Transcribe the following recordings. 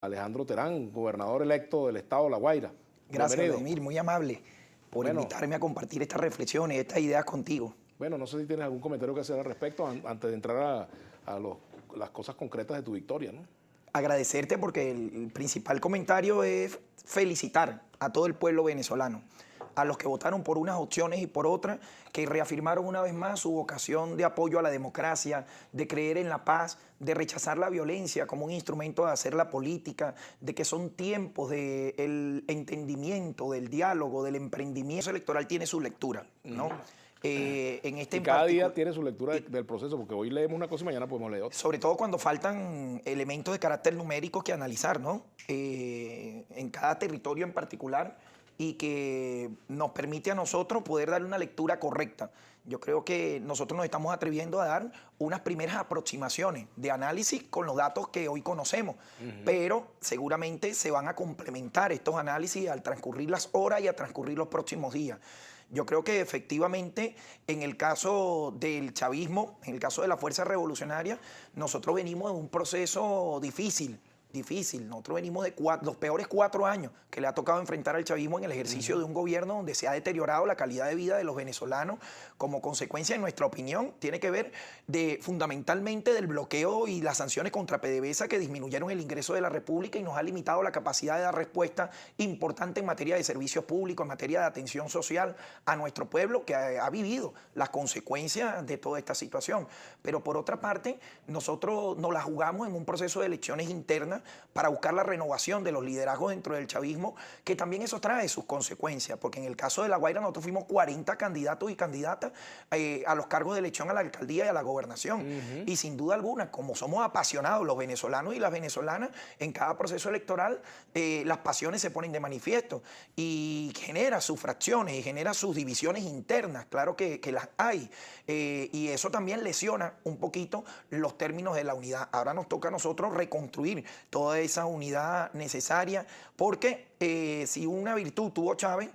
Alejandro Terán, gobernador electo del estado de La Guaira. Gracias, Bienvenido. Vladimir, muy amable por invitarme a compartir estas reflexiones, estas ideas contigo. Bueno, no sé si tienes algún comentario que hacer al respecto antes de entrar a las cosas concretas de tu victoria, ¿no? Agradecerte porque el principal comentario es felicitar a todo el pueblo venezolano, a los que votaron por unas opciones y por otras, que reafirmaron una vez más su vocación de apoyo a la democracia, de creer en la paz, de rechazar la violencia como un instrumento de hacer la política, de que son tiempos del entendimiento, del diálogo, del emprendimiento electoral. Tiene su lectura, ¿no? En este Y cada día tiene su lectura del proceso, porque hoy leemos una cosa y mañana podemos leer otra. Sobre todo cuando faltan elementos de carácter numérico que analizar, ¿no? En cada territorio en particular, y que nos permite a nosotros poder darle una lectura correcta. Yo creo que nosotros nos estamos atreviendo a dar unas primeras aproximaciones de análisis con los datos que hoy conocemos, pero seguramente se van a complementar estos análisis al transcurrir las horas y al transcurrir los próximos días. Yo creo que efectivamente en el caso del chavismo, en el caso de la Fuerza Revolucionaria, nosotros venimos de un proceso difícil. Nosotros venimos de los peores 4 años que le ha tocado enfrentar al chavismo en el ejercicio de un gobierno donde se ha deteriorado la calidad de vida de los venezolanos como consecuencia, en nuestra opinión, tiene que ver fundamentalmente del bloqueo y las sanciones contra PDVSA que disminuyeron el ingreso de la República y nos ha limitado la capacidad de dar respuesta importante en materia de servicios públicos, en materia de atención social a nuestro pueblo que ha vivido las consecuencias de toda esta situación. Pero por otra parte, nosotros nos la jugamos en un proceso de elecciones internas para buscar la renovación de los liderazgos dentro del chavismo, que también eso trae sus consecuencias, porque en el caso de La Guaira nosotros fuimos 40 candidatos y candidatas a los cargos de elección a la alcaldía y a la gobernación. Y sin duda alguna, como somos apasionados los venezolanos y las venezolanas, en cada proceso electoral las pasiones se ponen de manifiesto y genera sus fracciones y genera sus divisiones internas, claro que las hay, y eso también lesiona un poquito los términos de la unidad. Ahora nos toca a nosotros reconstruir toda esa unidad necesaria, porque si una virtud tuvo Chávez,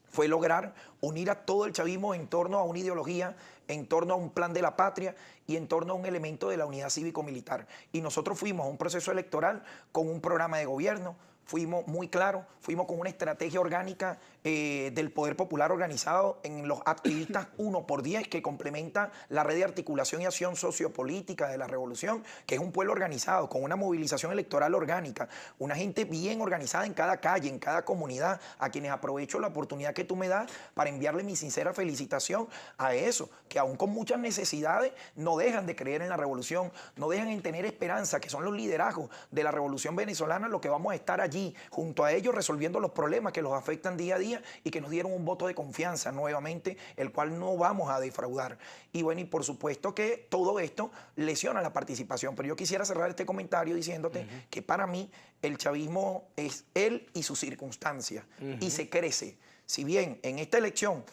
fue lograr unir a todo el chavismo en torno a una ideología, en torno a un plan de la patria y en torno a un elemento de la unidad cívico-militar. Y nosotros fuimos a un proceso electoral con un programa de gobierno, fuimos muy claros, fuimos con una estrategia orgánica del poder popular organizado en los activistas 1x10 que complementa la red de articulación y acción sociopolítica de la revolución, que es un pueblo organizado, con una movilización electoral orgánica, una gente bien organizada en cada calle, en cada comunidad, a quienes aprovecho la oportunidad que tú me das para enviarle mi sincera felicitación a eso, que aún con muchas necesidades no dejan de creer en la revolución, no dejan de tener esperanza, que son los liderazgos de la revolución venezolana, los que vamos a estar allí junto a ellos resolviendo los problemas que los afectan día a día y que nos dieron un voto de confianza nuevamente, el cual no vamos a defraudar. Y bueno, y por supuesto que todo esto lesiona la participación, pero yo quisiera cerrar este comentario diciéndote que para mí el chavismo es él y sus circunstancias y se crece. Si bien en esta elección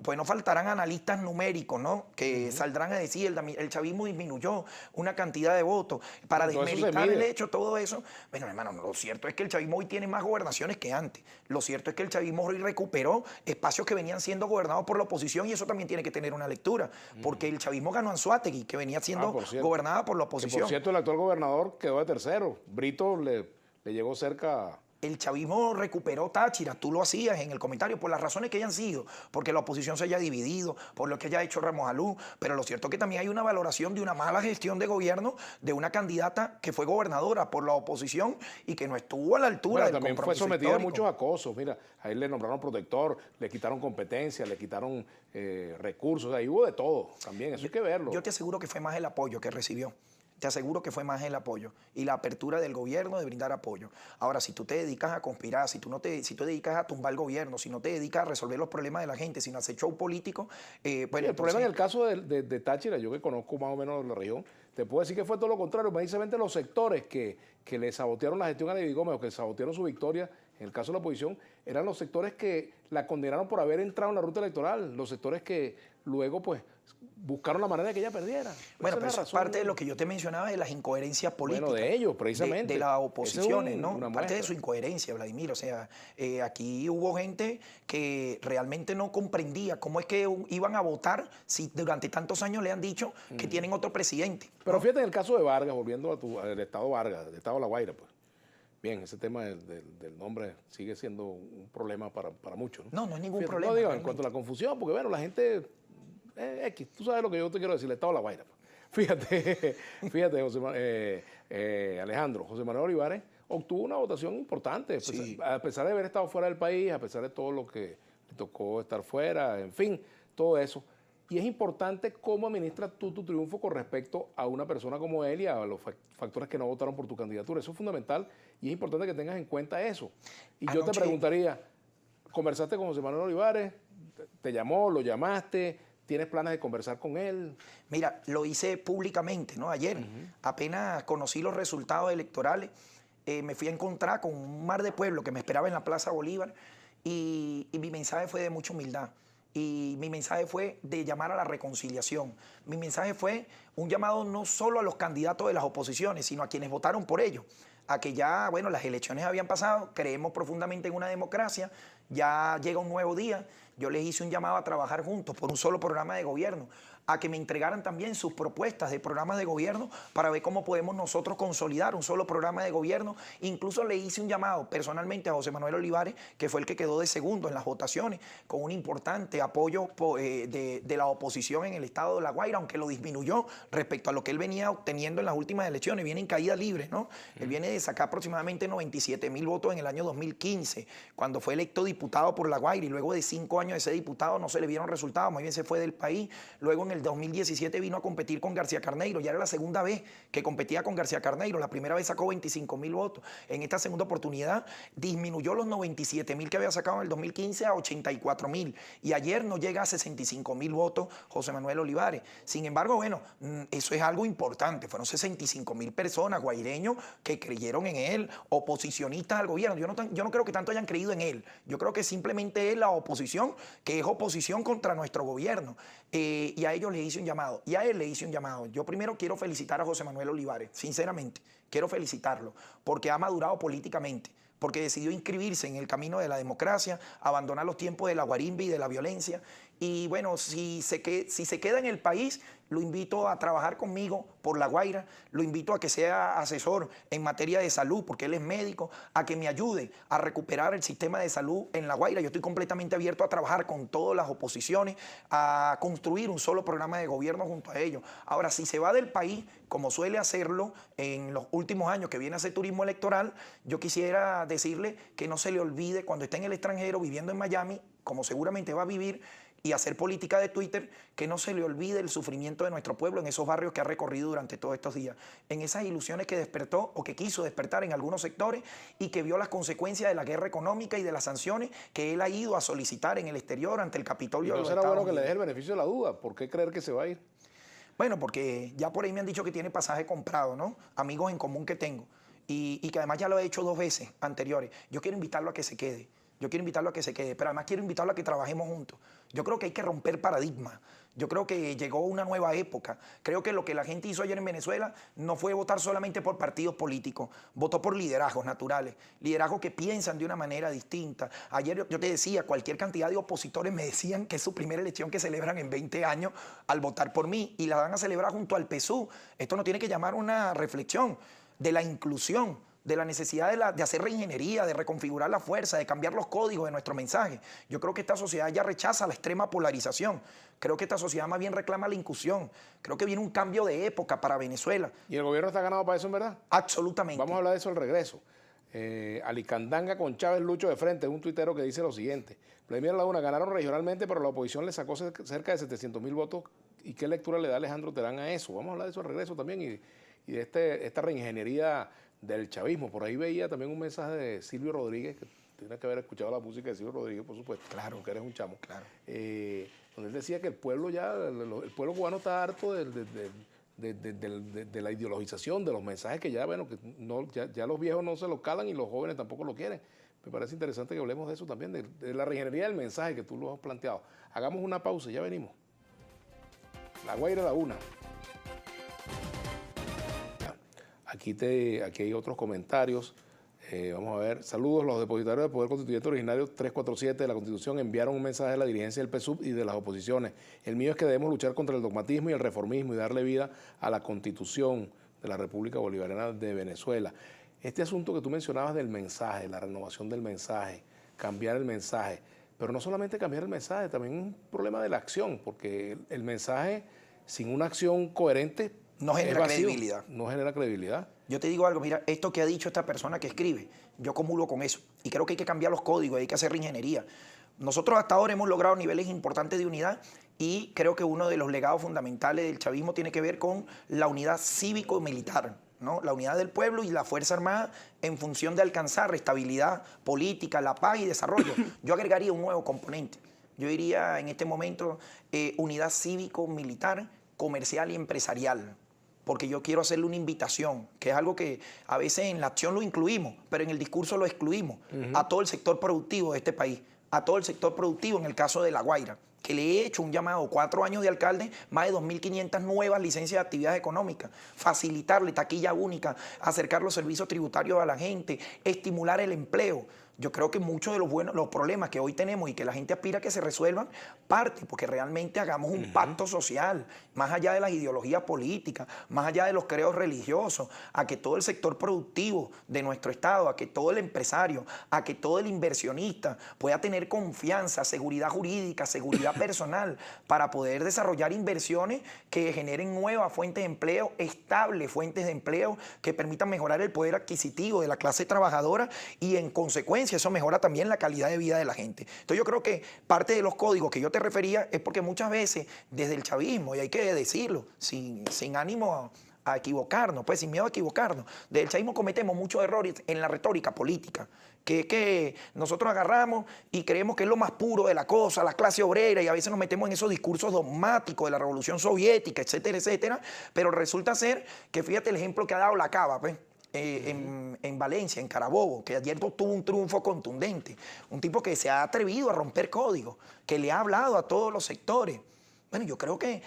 pues no faltarán analistas numéricos, ¿no? Que saldrán a decir el chavismo disminuyó una cantidad de votos para desmeritar el hecho, todo eso. Bueno, hermano, lo cierto es que el chavismo hoy tiene más gobernaciones que antes. Lo cierto es que el chavismo hoy recuperó espacios que venían siendo gobernados por la oposición y eso también tiene que tener una lectura, porque el chavismo ganó Anzoátegui, que venía siendo gobernada por la oposición. Que por cierto, el actual gobernador quedó de tercero. Brito le llegó cerca. El chavismo recuperó Táchira, tú lo hacías en el comentario, por las razones que hayan sido, porque la oposición se haya dividido, por lo que haya hecho Ramos Alú, pero lo cierto es que también hay una valoración de una mala gestión de gobierno de una candidata que fue gobernadora por la oposición y que no estuvo a la altura del también compromiso fue sometida histórico. a muchos acosos. Mira, a él le nombraron protector, le quitaron competencia, le quitaron recursos, ahí hubo de todo también, eso hay que verlo. Yo te aseguro que fue más el apoyo que recibió. Te aseguro que fue más el apoyo y la apertura del gobierno de brindar apoyo. Ahora, si tú te dedicas a conspirar, si tú te dedicas a tumbar el gobierno, si no te dedicas a resolver los problemas de la gente, si no haces show político... bueno, el problema en el caso de Táchira, yo que conozco más o menos la región, te puedo decir que fue todo lo contrario. Precisamente los sectores que le sabotearon la gestión a David Gómez o que sabotearon su victoria, en el caso de la oposición, eran los sectores que la condenaron por haber entrado en la ruta electoral, los sectores que luego pues buscaron la manera de que ella perdiera. Bueno, Esa pero es eso la es razón. parte de lo que yo te mencionaba de las incoherencias políticas. Bueno, de ellos, precisamente. De las Esa oposiciones, es ¿no? una Parte de muestra. su incoherencia, Vladimir. O sea, aquí hubo gente que realmente no comprendía cómo es que iban a votar si durante tantos años le han dicho que tienen otro presidente. Pero ¿no? fíjate en el caso de Vargas, volviendo al estado Vargas, del estado de La Guaira, pues. Bien, ese tema del nombre sigue siendo un problema para muchos, ¿no? No, no es ningún Fíjate, problema. No digo, en realmente. cuanto a la confusión, porque bueno, la gente, X, tú sabes lo que yo te quiero decir, el estado de La Guaira. Pues. Fíjate, Alejandro, José Manuel Olivares obtuvo una votación importante, Sí. a pesar de haber estado fuera del país, a pesar de todo lo que le tocó estar fuera, en fin, todo eso. Y es importante cómo administras tú tu triunfo con respecto a una persona como él y a los factores que no votaron por tu candidatura. Eso es fundamental y es importante que tengas en cuenta eso. Y yo te preguntaría, ¿conversaste con José Manuel Olivares? ¿Te llamó? ¿Lo llamaste? ¿Tienes planes de conversar con él? Mira, lo hice públicamente, ¿no? Ayer, apenas conocí los resultados electorales, me fui a encontrar con un mar de pueblo que me esperaba en la Plaza Bolívar y mi mensaje fue de mucha humildad. Y mi mensaje fue de llamar a la reconciliación. Mi mensaje fue un llamado no solo a los candidatos de las oposiciones, sino a quienes votaron por ellos. A que ya, bueno, las elecciones habían pasado, creemos profundamente en una democracia, ya llega un nuevo día. Yo les hice un llamado a trabajar juntos por un solo programa de gobierno, a que me entregaran también sus propuestas de programas de gobierno para ver cómo podemos nosotros consolidar un solo programa de gobierno. Incluso le hice un llamado personalmente a José Manuel Olivares, que fue el que quedó de segundo en las votaciones, con un importante apoyo de la oposición en el estado de La Guaira, aunque lo disminuyó respecto a lo que él venía obteniendo en las últimas elecciones. Viene en caída libre, ¿no? Él viene de sacar aproximadamente 97,000 votos en el año 2015, cuando fue electo diputado por La Guaira, y luego de 5 años de ser diputado no se le vieron resultados, más bien se fue del país. Luego en el 2017 vino a competir con García Carneiro, ya era la segunda vez que competía con García Carneiro, la primera vez sacó 25,000 votos, en esta segunda oportunidad disminuyó los 97,000 que había sacado en el 2015 a 84,000, y ayer no llega a 65,000 votos José Manuel Olivares. Sin embargo, bueno, eso es algo importante, fueron 65,000 personas, guaireños, que creyeron en él, oposicionistas al gobierno. Yo no creo que tanto hayan creído en él, yo creo que simplemente es la oposición, que es oposición contra nuestro gobierno, y a ellos les hice un llamado, y a él le hice un llamado. Yo primero quiero felicitar a José Manuel Olivares, sinceramente, quiero felicitarlo, porque ha madurado políticamente, porque decidió inscribirse en el camino de la democracia, abandonar los tiempos de la guarimba y de la violencia. Y bueno, si se queda en el país, lo invito a trabajar conmigo por La Guaira, lo invito a que sea asesor en materia de salud, porque él es médico, a que me ayude a recuperar el sistema de salud en La Guaira. Yo estoy completamente abierto a trabajar con todas las oposiciones, a construir un solo programa de gobierno junto a ellos. Ahora, si se va del país, como suele hacerlo en los últimos años que viene a hacer turismo electoral, yo quisiera decirle que no se le olvide cuando esté en el extranjero viviendo en Miami, como seguramente va a vivir, y hacer política de Twitter, que no se le olvide el sufrimiento de nuestro pueblo en esos barrios que ha recorrido durante todos estos días, en esas ilusiones que despertó o que quiso despertar en algunos sectores y que vio las consecuencias de la guerra económica y de las sanciones que él ha ido a solicitar en el exterior ante el Capitolio de los ¿No será bueno Estados que le Unidos? deje el beneficio de la duda? ¿Por qué creer que se va a ir? Bueno, porque ya por ahí me han dicho que tiene pasaje comprado, ¿no? Amigos en común que tengo. Y que además ya lo he hecho 2 veces anteriores. Yo quiero invitarlo a que se quede. Yo quiero invitarlo a que se quede, pero además quiero invitarlo a que trabajemos juntos. Yo creo que hay que romper paradigmas. Yo creo que llegó una nueva época. Creo que lo que la gente hizo ayer en Venezuela no fue votar solamente por partidos políticos, votó por liderazgos naturales, liderazgos que piensan de una manera distinta. Ayer yo te decía, cualquier cantidad de opositores me decían que es su primera elección que celebran en 20 años al votar por mí, y la van a celebrar junto al PSUV. Esto no tiene que llamar una reflexión de la inclusión, de la necesidad de hacer reingeniería, de reconfigurar la fuerza, de cambiar los códigos de nuestro mensaje. Yo creo que esta sociedad ya rechaza la extrema polarización. Creo que esta sociedad más bien reclama la inclusión. Creo que viene un cambio de época para Venezuela. ¿Y el gobierno está ganado para eso, en verdad? Absolutamente. Vamos a hablar de eso al regreso. Alicandanga con Chávez Lucho de frente, es un tuitero que dice lo siguiente: Vladimir Laguna, ganaron regionalmente, pero la oposición le sacó cerca de 700,000 votos. ¿Y qué lectura le da Alejandro Terán a eso? Vamos a hablar de eso al regreso también y de esta reingeniería del chavismo. Por ahí veía también un mensaje de Silvio Rodríguez, que tiene que haber escuchado la música de Silvio Rodríguez, por supuesto, Claro. porque eres un chamo. Claro. Donde él decía que el pueblo cubano está harto de la ideologización, de los mensajes que ya, bueno, que no, ya los viejos no se lo calan y los jóvenes tampoco lo quieren. Me parece interesante que hablemos de eso también, de la reingeniería del mensaje que tú lo has planteado. Hagamos una pausa y ya venimos. La Guaira la una. Aquí hay otros comentarios. Vamos a ver. Saludos. Los depositarios del Poder Constituyente Originario 347 de la Constitución enviaron un mensaje a la dirigencia del PSUV y de las oposiciones. El mío es que debemos luchar contra el dogmatismo y el reformismo y darle vida a la Constitución de la República Bolivariana de Venezuela. Este asunto que tú mencionabas del mensaje, la renovación del mensaje, cambiar el mensaje, pero no solamente cambiar el mensaje, también un problema de la acción, porque el mensaje sin una acción coherente no genera credibilidad. No genera credibilidad. Yo te digo algo, mira, esto que ha dicho esta persona que escribe, yo comulgo con eso. Y creo que hay que cambiar los códigos, hay que hacer reingeniería. Nosotros hasta ahora hemos logrado niveles importantes de unidad y creo que uno de los legados fundamentales del chavismo tiene que ver con la unidad cívico-militar, ¿no? La unidad del pueblo y la Fuerza Armada en función de alcanzar estabilidad política, la paz y desarrollo. Yo agregaría un nuevo componente. Yo diría en este momento unidad cívico-militar, comercial y empresarial. Porque yo quiero hacerle una invitación, que es algo que a veces en la acción lo incluimos, pero en el discurso lo excluimos, a todo el sector productivo de este país, a todo el sector productivo en el caso de La Guaira, que le he hecho un llamado, 4 años de alcalde, más de 2.500 nuevas licencias de actividades económicas, facilitarle taquilla única, acercar los servicios tributarios a la gente, estimular el empleo. Yo creo que muchos de los problemas que hoy tenemos y que la gente aspira a que se resuelvan, parte porque realmente hagamos un pacto social, más allá de las ideologías políticas, más allá de los credos religiosos, a que todo el sector productivo de nuestro Estado, a que todo el empresario, a que todo el inversionista pueda tener confianza, seguridad jurídica, seguridad personal, para poder desarrollar inversiones que generen nuevas fuentes de empleo, estables fuentes de empleo, que permitan mejorar el poder adquisitivo de la clase trabajadora y en consecuencia eso mejora también la calidad de vida de la gente. Entonces yo creo que parte de los códigos que yo te refería es porque muchas veces desde el chavismo, y hay que decirlo, sin ánimo a equivocarnos, pues sin miedo a equivocarnos, desde el chavismo cometemos muchos errores en la retórica política, que nosotros agarramos y creemos que es lo más puro de la cosa, la clase obrera, y a veces nos metemos en esos discursos dogmáticos de la Revolución Soviética, etcétera, etcétera, pero resulta ser que fíjate el ejemplo que ha dado la Cava, pues. En Valencia, en Carabobo, que ayer tuvo un triunfo contundente. Un tipo que se ha atrevido a romper códigos, que le ha hablado a todos los sectores. Bueno, yo creo que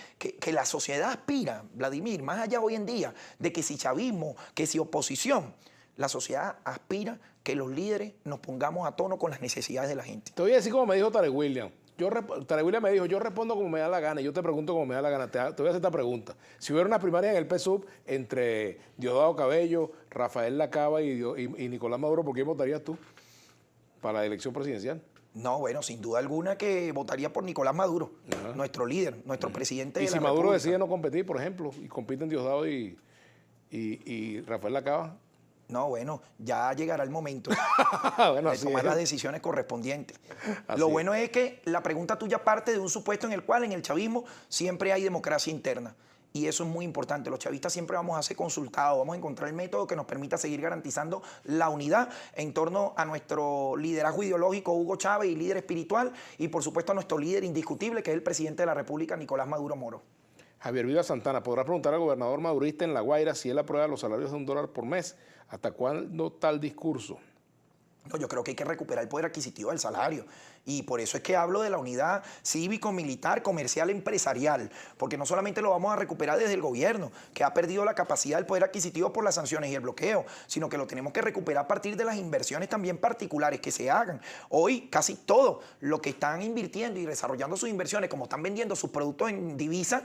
la sociedad aspira, Vladimir, más allá hoy en día de que si chavismo, que si oposición, la sociedad aspira que los líderes nos pongamos a tono con las necesidades de la gente. Te voy a decir como me dijo Tarek William. Tarek William me dijo, yo respondo como me da la gana y yo te pregunto como me da la gana. Te voy a hacer esta pregunta. Si hubiera una primaria en el PSUV entre Diosdado Cabello, Rafael Lacaba y Nicolás Maduro, ¿por quién votarías tú para la elección presidencial? No, bueno, sin duda alguna que votaría por Nicolás Maduro, nuestro líder, nuestro presidente de la República. ¿Y si Maduro decide no competir, por ejemplo, y compiten Diosdado y Rafael Lacaba? No, bueno, ya llegará el momento bueno, de tomar las decisiones correspondientes. Así Lo bueno es que la pregunta tuya parte de un supuesto en el cual en el chavismo siempre hay democracia interna. Y eso es muy importante. Los chavistas siempre vamos a ser consultados, vamos a encontrar el método que nos permita seguir garantizando la unidad en torno a nuestro liderazgo ideológico, Hugo Chávez, y líder espiritual, y por supuesto a nuestro líder indiscutible, que es el presidente de la República, Nicolás Maduro Moro. Javier Vida Santana, ¿podrá preguntar al gobernador madurista en La Guaira si él aprueba los salarios de $1 por mes? ¿Hasta cuándo tal discurso? No, yo creo que hay que recuperar el poder adquisitivo del salario. Y por eso es que hablo de la unidad cívico-militar, comercial, empresarial. Porque no solamente lo vamos a recuperar desde el gobierno, que ha perdido la capacidad del poder adquisitivo por las sanciones y el bloqueo, sino que lo tenemos que recuperar a partir de las inversiones también particulares que se hagan. Hoy casi todo lo que están invirtiendo y desarrollando sus inversiones, como están vendiendo sus productos en divisa,